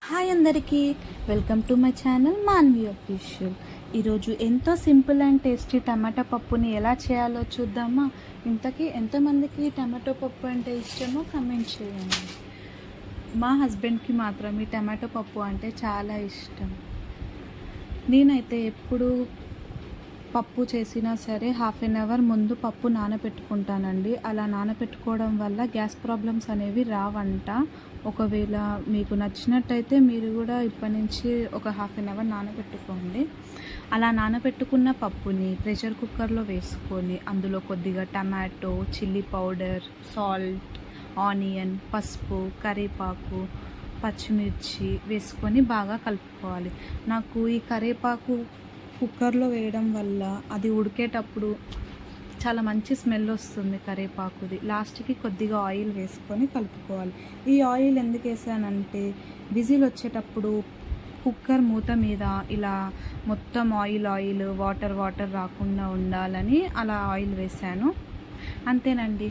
Hi అందరికీ, welcome to my channel Manvi official. ఈరోజు ఎంతో సింపుల్ అండ్ టేస్టీ టమాటో పప్పుని ఎలా చేయాలో చూద్దామా. ఇంతకీ ఎంతమందికి టమాటో పప్పు అంటే ఇష్టమో కమెంట్ చేయండి. మా హస్బెండ్కి మాత్రం ఈ టమాటో పప్పు అంటే చాలా ఇష్టం. నేనైతే ఎప్పుడు పప్పు చేసినా సరే హాఫ్ అన్ అవర్ ముందు పప్పు నానబెట్టుకుంటానండి. అలా నానబెట్టుకోవడం వల్ల గ్యాస్ ప్రాబ్లమ్స్ అనేవి రావంట. ఒకవేళ మీకు నచ్చినట్టయితే మీరు కూడా ఇప్పటి నుంచి ఒక హాఫ్ అన్ అవర్ నానబెట్టుకోండి. అలా నానబెట్టుకున్న పప్పుని ప్రెషర్ కుక్కర్లో వేసుకొని అందులో కొద్దిగా tomato, chilli powder, salt, onion, పసుపు, కరివేపాకు, పచ్చిమిర్చి వేసుకొని బాగా కలుపుకోవాలి. నాకు ఈ కరివేపాకు కుక్కర్లో వేయడం వల్ల అది ఉడికేటప్పుడు చాలా మంచి స్మెల్ వస్తుంది కరివేపాకుది. లాస్ట్కి కొద్దిగా ఆయిల్ వేసుకొని కలుపుకోవాలి. ఈ ఆయిల్ ఎందుకు వేసానంటే విజిల్ వచ్చేటప్పుడు కుక్కర్ మూత మీద ఇలా మొత్తం ఆయిల్ వాటర్ రాకుండా ఉండాలని అలా ఆయిల్ వేసాను. అంతేనండి.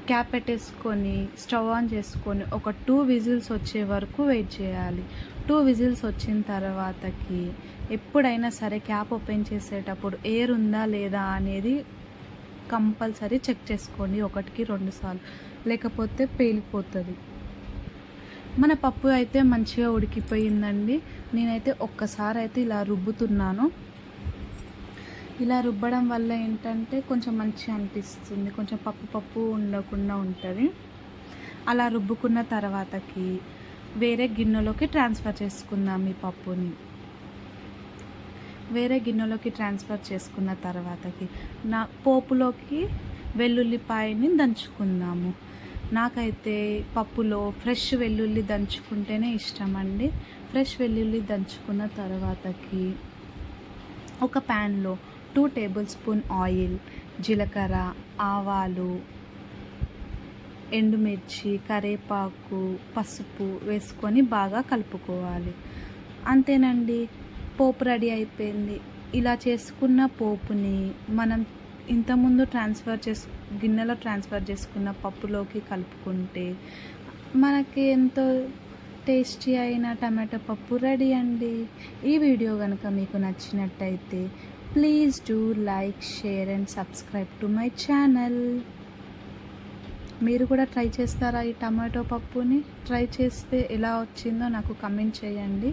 క్యాప్ పెట్టేసుకొని స్టవ్ ఆన్ చేసుకొని ఒక 2 విజిల్స్ వచ్చే వరకు వెయిట్ చేయాలి. 2 విజిల్స్ వచ్చిన తర్వాతకి ఎప్పుడైనా సరే క్యాప్ ఓపెన్ చేసేటప్పుడు ఎయిర్ ఉందా లేదా అనేది కంపల్సరీ చెక్ చేసుకోండి 1కి 2 సార్లు, లేకపోతే పేలిపోతుంది. మన పప్పు అయితే మంచిగా ఉడికిపోయిందండి. నేనైతే ఒక్కసారి అయితే ఇలా రుబ్బుతున్నాను. ఇలా రుబ్బడం వల్ల ఏంటంటే కొంచెం మంచిగా అనిపిస్తుంది, కొంచెం పప్పు ఉండకుండా ఉంటుంది. అలా రుబ్బుకున్న తర్వాతకి వేరే గిన్నెలోకి ట్రాన్స్ఫర్ చేసుకుందాం. ఈ పప్పుని వేరే గిన్నెలోకి ట్రాన్స్ఫర్ చేసుకున్న తర్వాతకి పోపులోకి వెల్లుల్లిపాయని దంచుకుందాము. నాకైతే పప్పులో ఫ్రెష్ వెల్లుల్లి దంచుకుంటేనే ఇష్టం అండి. ఫ్రెష్ వెల్లుల్లి దంచుకున్న తర్వాతకి ఒక ప్యాన్లో 2 టేబుల్ స్పూన్ ఆయిల్, జీలకర్ర, ఆవాలు, ఎండుమిర్చి, కరివేపాకు, పసుపు వేసుకొని బాగా కలుపుకోవాలి. అంతేనండి, పోపు రెడీ అయిపోయింది. ఇలా చేసుకున్న పోపుని మనం ఇంతకుముందు గిన్నెలో ట్రాన్స్ఫర్ చేసుకున్న పప్పులోకి కలుపుకుంటే మనకి ఎంతో టేస్టీ అయిన టమాటో పప్పు రెడీ అండి. ఈ వీడియో కనుక మీకు నచ్చినట్టయితే please do like, share and subscribe to my channel. మీరు కూడా ట్రై చేస్తారా ఈ టమాటో పప్పుని? ట్రై చేస్తే ఎలా వచ్చిందో నాకు కమెంట్ చేయండి.